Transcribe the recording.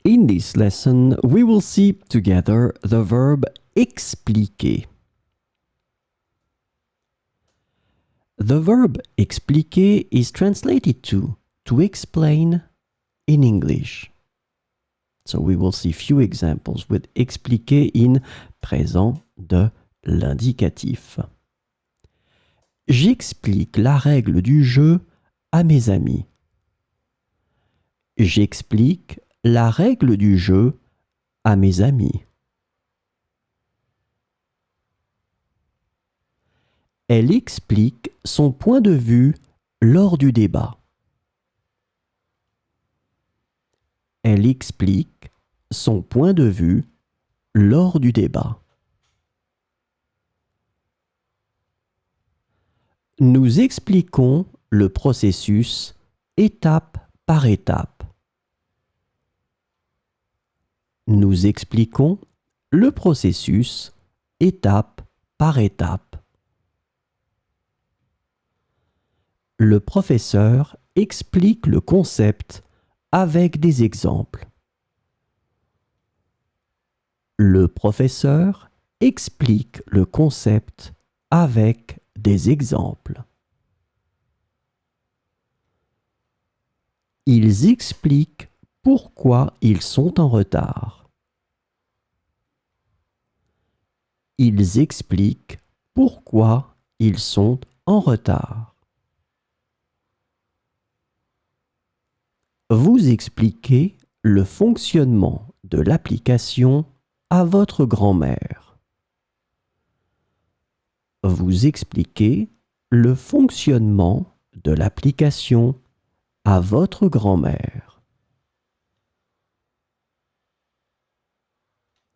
In this lesson, we will see together the verb expliquer. The verb expliquer is translated to explain in English. So we will see few examples with expliquer in présent de l'indicatif. J'explique la règle du jeu à mes amis. J'explique la règle du jeu à mes amis. Elle explique son point de vue lors du débat. Elle explique son point de vue lors du débat. Nous expliquons le processus étape par étape. Nous expliquons le processus étape par étape. Le professeur explique le concept avec des exemples. Le professeur explique le concept avec des exemples. Ils expliquent pourquoi ils sont en retard. Ils expliquent pourquoi ils sont en retard. Vous expliquez le fonctionnement de l'application à votre grand-mère. Vous expliquez le fonctionnement de l'application à votre grand-mère.